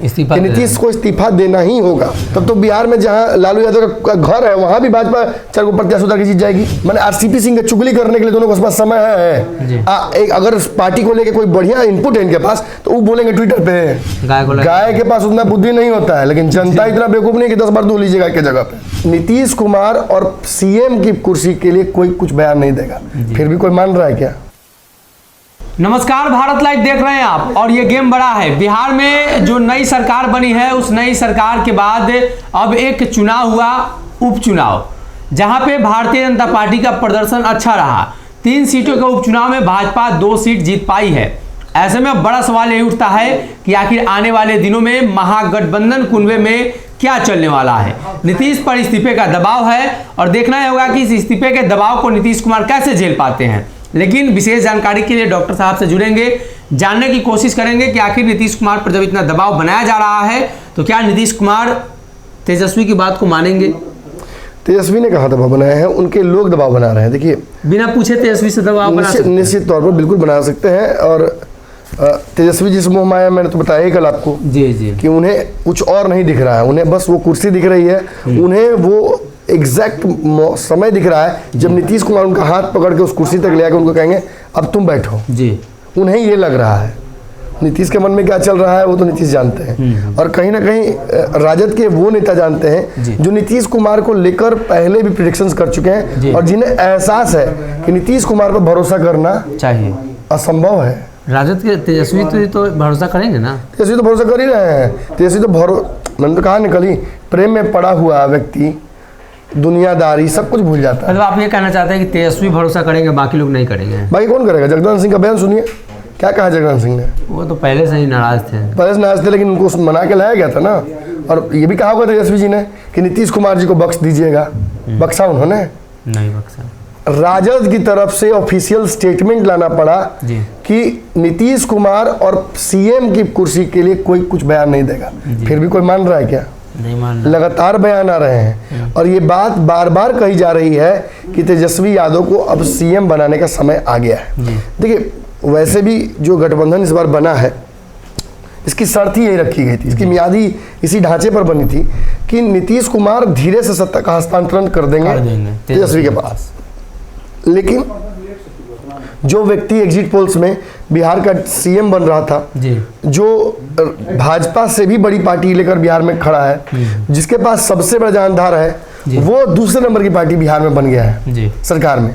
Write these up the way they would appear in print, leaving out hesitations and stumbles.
कि नीतीश को इस्तीफा देना ही होगा। तब तो बिहार में जहां लालू यादव का घर है वहां भी भाजपा 4 को प्रत्याशी उतार के जीत जाएगी। मैंने आरसीपी सिंह की चुगली करने के लिए दोनों के पास समय है। अगर पार्टी को लेके कोई बढ़िया इनपुट है इनके पास तो वो बोलेंगे ट्विटर पे। गाय के पास उतना बुद्धि नहीं होता है, लेकिन जनता इतना बेवकूफ नहीं कि 10 बार दूध लीजिएगा के जगह पे। नीतीश कुमार और सीएम की कुर्सी के लिए कोई कुछ बयान नहीं देगा, फिर भी कोई मान रहा है क्या? नमस्कार, भारत लाइव देख रहे हैं आप और ये गेम बड़ा है। बिहार में जो नई सरकार बनी है उस नई सरकार के बाद अब एक चुनाव हुआ, उपचुनाव, जहां पे भारतीय जनता पार्टी का प्रदर्शन अच्छा रहा। 3 सीटों के उपचुनाव में भाजपा 2 सीट जीत पाई है। ऐसे में अब बड़ा सवाल यही उठता है कि आखिर आने वाले दिनों में महागठबंधन कुनबे में क्या चलने वाला है। नीतीश पर इस्तीफे का दबाव है और देखना होगा कि इस इस्तीफे के दबाव को नीतीश कुमार कैसे झेल पाते हैं। लेकिन विशेष जानकारी के लिए डॉक्टर साहब से जुड़ेंगे, जानने की कोशिश करेंगे कि आखिर नीतीश कुमार पर जब इतना दबाव बनाया जा रहा है तो क्या नीतीश कुमार तेजस्वी की बात को मानेंगे। तेजस्वी ने कहा दबाव बनाया है, उनके लोग दबाव बना रहे हैं। देखिए, बिना पूछे तेजस्वी से दबाव बना सकते हैं? निश्चित तौर पर बिल्कुल बना सकते हैं। और तेजस्वी जिस मोह माया, मैंने तो बताया ही कल आपको जी कि उन्हें कुछ और नहीं दिख रहा है, उन्हें बस वो कुर्सी दिख रही है। उन्हें वो एग्जैक्ट समय दिख रहा है जब नीतीश कुमार उनका हाथ पकड़ के उस कुर्सी तक ले आकर उनको कहेंगे अब तुम बैठो जी। उन्हें ये लग रहा है। नीतीश के मन में क्या चल रहा है वो तो नीतीश जानते हैं, और कहीं ना कहीं राजद के वो नेता जानते हैं जो नीतीश कुमार को लेकर पहले भी प्रेडिक्शंस कर चुके हैं और जिन्हें एहसास है कि नीतीश कुमार पर भरोसा करना चाहिए असंभव है। राजद के तेजस्वी तो भरोसा करेंगे ना? तेजस्वी तो भरोसा कर ही रहे हैं। तेजस्वी तो मैंने तो कहा निकल ही, प्रेम में पड़ा हुआ व्यक्ति दुनियादारी सब कुछ भूल जाता है। मतलब आप ये कहना चाहते हैं कि तेजस्वी भरोसा करेंगे, बाकी लोग नहीं करेंगे? बाकी कौन करेगा? जगदान सिंह का बयान सुनिए, क्या कहा जगदान सिंह ने। वो तो पहले से ही नाराज थे, लेकिन उनको मना के लाया गया था ना। और ये भी कहा हुआ तेजस्वी जी ने कि नीतीश कुमार जी को बख्श दीजिएगा। बख्शा उन्होंने नहीं? बख्शा। राजद की तरफ से ऑफिशियल स्टेटमेंट लाना पड़ा कि नीतीश कुमार और सीएम की कुर्सी के लिए कोई कुछ बयान नहीं देगा, फिर भी कोई मान रहा है क्या? नहीं मान रहा। लगातार बयान आ रहे हैं और ये बात बार बार कही जा रही है कि तेजस्वी यादव को अब सीएम बनाने का समय आ गया है। देखिए, वैसे भी जो गठबंधन इस बार बना है इसकी शर्त ही यही रखी गई थी, इसकी मियादी इसी ढांचे पर बनी थी कि नीतीश कुमार धीरे से सत्ता का हस्तांतरण कर देंगे तेजस्वी के पास। लेकिन जो व्यक्ति एग्जिट पोल्स में बिहार का सीएम बन रहा था, जो भाजपा से भी बड़ी पार्टी लेकर बिहार में खड़ा है, जिसके पास सबसे बड़ा जानदार है, वो दूसरे नंबर की पार्टी बिहार में बन गया है सरकार में।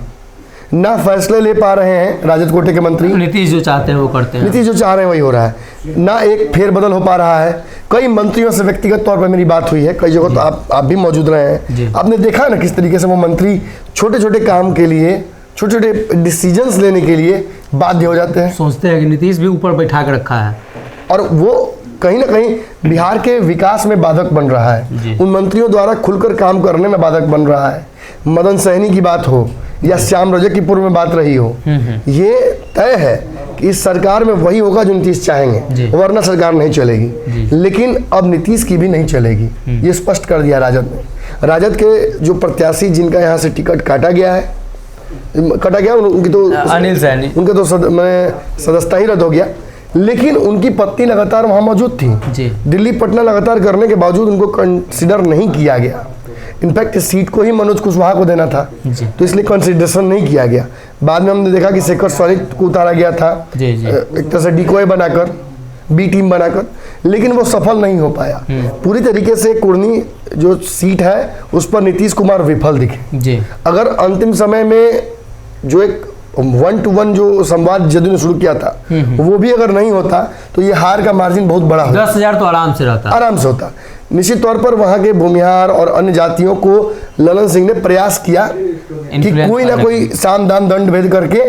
ना फैसले ले पा रहे हैं राजद कोटे के मंत्री, नीतीश जो चाहते हैं वो करते हैं, नीतीश जो चाह रहे हैं वही हो रहा है। ना एक फेरबदल हो पा रहा है। कई मंत्रियों से व्यक्तिगत तौर पर मेरी बात हुई है, कई जगह तो आप भी मौजूद रहे हैं, आपने देखा ना किस तरीके से वो मंत्री छोटे छोटे काम के लिए, छोटे छोटे डिसीजंस लेने के लिए बाध्य हो जाते हैं। सोचते हैं कि नीतीश भी ऊपर बैठा के रखा है, और वो कहीं ना कहीं बिहार के विकास में बाधक बन रहा है। उन मंत्रियों द्वारा खुलकर काम करने में बाधक बन रहा है। मदन सहनी की बात हो या श्याम रजक की पूर्व में बात रही हो, ये तय है कि इस सरकार में वही होगा जो नीतीश चाहेंगे, वरना सरकार नहीं चलेगी। लेकिन अब नीतीश की भी नहीं चलेगी, ये स्पष्ट कर दिया राजद ने। राजद के जो प्रत्याशी जिनका यहाँ से टिकट काटा गया, उनकी तो अनिल सैनी, उनके तो सदस्यता ही रद्द हो गया। लेकिन उनकी पत्नी लगातार वहाँ मौजूद थी। दिल्ली पटना लगातार करने के बावजूद उनको कंसिडर नहीं किया गया। इनफैक्ट इस सीट को ही मनोज कुशवाहा को देना था, तो इसलिए कंसिडरेशन नहीं किया गया। बाद में हमने देखा कि शेखर स्वालिक को उतारा गया था एक तरह से डिकोय बनाकर, बी टीम बनाकर, लेकिन वो सफल नहीं हो पाया। पूरी तरीके से कुर्नी जो सीट है उस पर नीतीश कुमार विफल दिखे। अगर अंतिम समय में जो एक 1-to-1 जो संवाद जदयू ने शुरू किया था वो भी अगर नहीं होता तो ये हार का मार्जिन बहुत बड़ा होता। 10,000 तो आराम से रहता, आराम से होता। निश्चित तौर पर वहां के भूमिहार और अन्य जातियों को ललन सिंह ने प्रयास किया कि कोई ना कोई साम दाम दंड भेद करके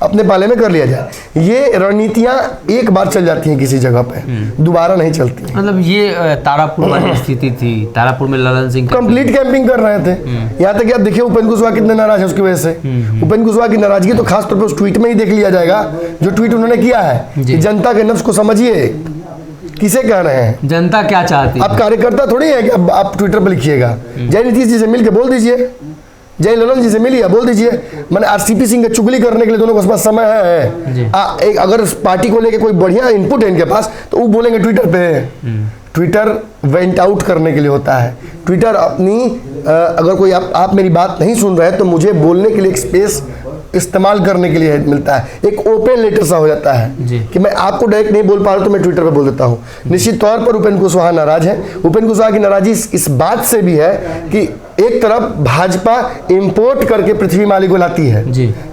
अपने पाले में कर लिया जाए। ये रणनीतियां एक बार चल जाती हैं किसी जगह पे, दोबारा नहीं चलती। मतलब ये तारापुर वाली स्थिति थी। तारापुर में ललन सिंह कंप्लीट कैंपिंग कर रहे थे। यहाँ तक आप देखिए उपेंद्र कुशवाहा कितने नाराज है उसकी वजह से। उपेंद्र कुशवाहा की नाराजगी तो खास तौर पर उस ट्वीट में ही देख लिया जाएगा जो ट्वीट उन्होंने किया है कि जनता के नफ्स को समझिए। किसे कह रहे हैं? जनता क्या चाहती है? आप कार्यकर्ता थोड़ी है कि आप ट्विटर पर लिखिएगा। जय नीतीश जी से मिलकर बोल दीजिए, जय ललन जी से मिलिए, बोल दीजिए। मैंने आरसीपी सिंह की चुगली करने के लिए दोनों के पास समय है। अगर पार्टी को लेके कोई बढ़िया इनपुट है इनके पास तो वो बोलेंगे ट्विटर पे। ट्विटर वेंट आउट करने के लिए होता है। ट्विटर अपनी अगर कोई आप मेरी बात नहीं सुन रहे हैं तो मुझे बोलने के लिए एक स्पेस इस्तेमाल करने के लिए मिलता है, एक ओपन लेटर सा हो जाता है कि मैं आपको डायरेक्ट नहीं बोल पा रहा तो मैं ट्विटर पे बोल देता हूँ। निश्चित तौर पर उपेंद्र कुशवाहा नाराज है। उपेंद्र कुशवाहा की नाराजी इस बात से भी है कि एक तरफ भाजपा इंपोर्ट करके पृथ्वी माली को लाती है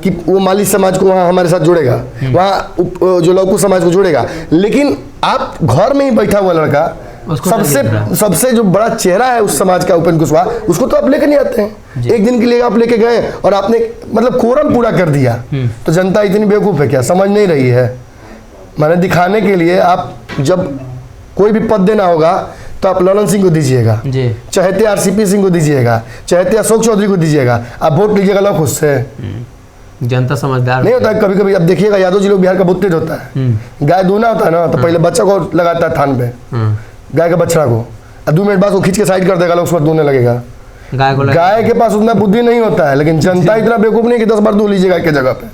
कि वो माली समाज को वहाँ हमारे साथ जोड़ेगा, वहाँ जो लौकू समाज को जोड़ेगा, लेकिन आप घर में ही बैठा हुआ लड़का सबसे जो बड़ा चेहरा है उस समाज का उपेंद्र कुशवाहा, उसको तो आप लेकर नहीं आते हैं। एक दिन के लिए आप लेके गए और आपने मतलब कोरम पूरा कर दिया, तो जनता इतनी बेवकूफ है क्या, समझ नहीं रही है। मैंने दिखाने के लिए आप जब कोई भी पद देना होगा तो आप ललन सिंह को दीजिएगा, चाहते आरसीपी सिंह को दीजिएगा, चाहते अशोक चौधरी को दीजिएगा, आप वोट लीजिएगा लोग खुद से। जनता समझदार नहीं होता है। कभी कभी अब देखिएगा यादव जी लोग बिहार का बहुत तेज होता है, गाय दूना होता है ना तो पहले बच्चा को लगाता है थान पे, गाय के बछड़ा को, 2 मिनट बाद वो खींच के साइड कर देगा, लोग उसको दूने लगेगा। गाय के पास उतना बुद्धि नहीं होता है, लेकिन जनता इतना बेवकूफ नहीं कि 10 बार दूध लीजिए गाय के जगह पे।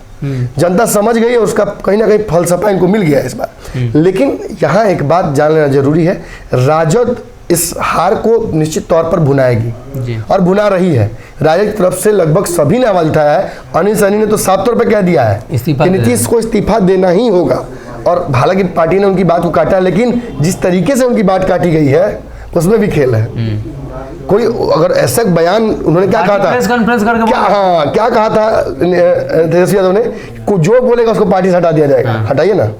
जनता समझ गई है, उसका कहीं ना कहीं फलसफा इनको मिल गया है इस बार। लेकिन यहाँ एक बात जान लेना जरूरी है, राजद इस हार को निश्चित तौर पर भुनाएगी और भुना रही है। राजद की तरफ से लगभग सभी ने आवाज उठाया है। अनिल सैनी ने तो साफ तौर पर कह दिया है कि नीतीश को इस्तीफा देना ही होगा, और हालांकि पार्टी ने उनकी बात को काटा, लेकिन जिस तरीके से उनकी बात काटी गई है उसमें भी खेल है। कोई अगर ऐसा बयान उन्होंने क्या कहा था, प्रेस कॉन्फ्रेंस करके क्या कहा था तेजस्वी यादव ने, जो बोलेगा उसको पार्टी से हटा दिया जाएगा। हटाइए ना,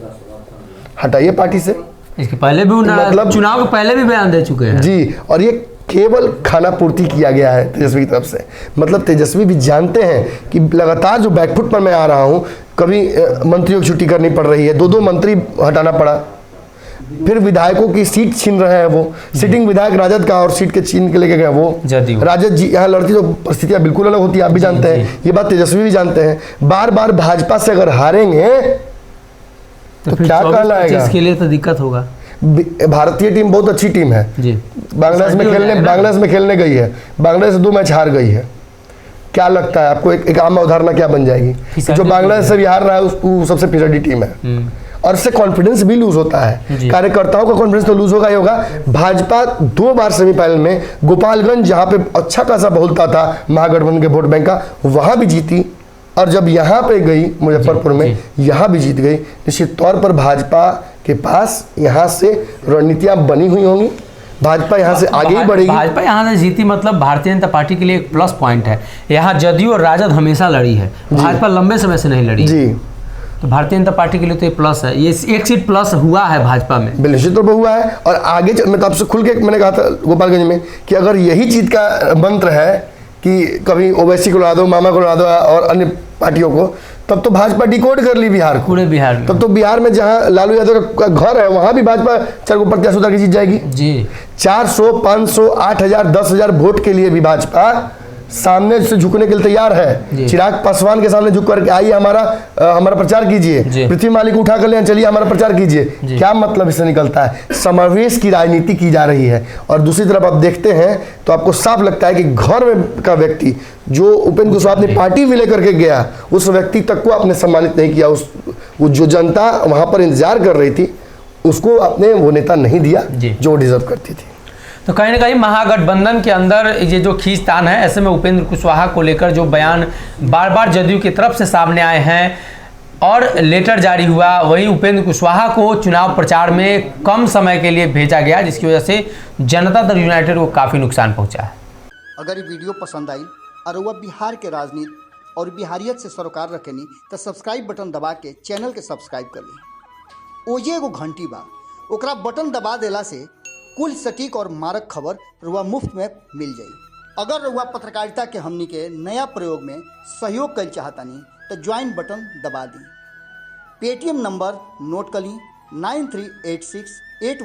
हटाइए पार्टी से। इसके पहले भी मतलब चुनाव के पहले भी बयान दे चुके हैं जी, और ये केवल खाना पूर्ति किया गया है तेजस्वी की तरफ से। मतलब तेजस्वी भी जानते हैं कि लगातार जो बैकफुट पर मैं आ रहा हूँ, कभी मंत्रियों की छुट्टी करनी पड़ रही है, 2 मंत्री हटाना पड़ा, फिर विधायकों की सीट छीन रहे हैं वो, सिटिंग विधायक राजद का और सीट के छीन के लेके गए वो राजद जी। यहाँ लड़ती तो परिस्थितियां बिल्कुल अलग होती है, आप भी जानते हैं, ये बात तेजस्वी भी जानते हैं। बार बार भाजपा से अगर हारेंगे तो क्या कहलाएगा, इसके लिए तो दिक्कत होगा। भारतीय टीम बहुत अच्छी टीम है, बांग्लादेश में खेलने गई है, बांग्लादेश 2 मैच हार गई है। क्या लगता है आपको एक आम अवधारणा क्या बन जाएगी? जो बांग्लादेश से भी हार रहा है वो सबसे पिछड़ी टीम है, और इससे कॉन्फिडेंस भी लूज होता है, कार्यकर्ताओं का कॉन्फिडेंस तो लूज होगा ही होगा। भाजपा 2 बार सेमीफाइनल में गोपालगंज, जहां पे अच्छा खासा बहुलता था महागठबंधन के वोट बैंक का, वहां भी जीती, और जब यहाँ पे गई मुजफ्फरपुर में, यहाँ भी जीत गई। निश्चित तौर पर भाजपा के पास यहाँ से रणनीतियाँ बनी हुई होंगी, भाजपा यहाँ से आगे ही बढ़ेगी। भाजपा यहाँ से जीती मतलब भारतीय जनता पार्टी के लिए एक प्लस पॉइंट है। यहाँ जदयू और राजद हमेशा लड़ी है, भाजपा लंबे समय से नहीं लड़ी जी, तो भारतीय जनता पार्टी के लिए तो ये प्लस है, ये 1 सीट प्लस हुआ है भाजपा में, निश्चित तौर पर हुआ है। और आगे मैं तो आपसे खुल के मैंने कहा था गोपालगंज में कि अगर यही चीज का मंत्र है कि कभी ओवैसी को ला दो, मामा को ला दो और अन्य पार्टियों को, तब तो भाजपा डिकोड कर ली बिहार को, पूरे बिहार में। तब तो बिहार में जहां लालू यादव का घर है वहां भी भाजपा 4 को प्रत्याशी उतार के जीत जाएगी जी। 400, 500, 8000, 10,000 वोट के लिए भी भाजपा सामने से झुकने के लिए तैयार है। चिराग पासवान के सामने झुक करके आइए हमारा प्रचार कीजिए, पृथ्वी माली को उठा कर ले चलिए हमारा प्रचार कीजिए। क्या मतलब इससे निकलता है? समावेश की राजनीति की जा रही है। और दूसरी तरफ आप देखते हैं तो आपको साफ लगता है कि घर में का व्यक्ति जो उपेंद्र कुशवाहा अपनी पार्टी भी लेकर के गया, उस व्यक्ति तक को आपने सम्मानित नहीं किया। वो जो जनता वहां पर इंतजार कर रही थी उसको आपने वो नेता नहीं दिया जो डिजर्व करती थी। तो कहीं ना कहीं महागठबंधन के अंदर ये जो खींचतान है, ऐसे में उपेंद्र कुशवाहा को लेकर जो बयान बार बार जदयू की तरफ से सामने आए हैं और लेटर जारी हुआ, वही उपेंद्र कुशवाहा को चुनाव प्रचार में कम समय के लिए भेजा गया, जिसकी वजह से जनता दल यूनाइटेड को काफ़ी नुकसान पहुंचा है। अगर ये वीडियो पसंद आई और वह बिहार के राजनीति और बिहारियत से सरोकार रखेनी तो सब्सक्राइब बटन दबा के चैनल के सब्सक्राइब कर ली। ओजे एगो घंटी बा, ओकरा बटन दबा देला से कुल सटीक और मारक खबर रुआ मुफ्त में मिल जाई। अगर रुआ पत्रकारिता के हमनी के नया प्रयोग में सहयोग कर चाहतानी तो ज्वाइन बटन दबा दी। पेटीएम नंबर नोट कर ली 938681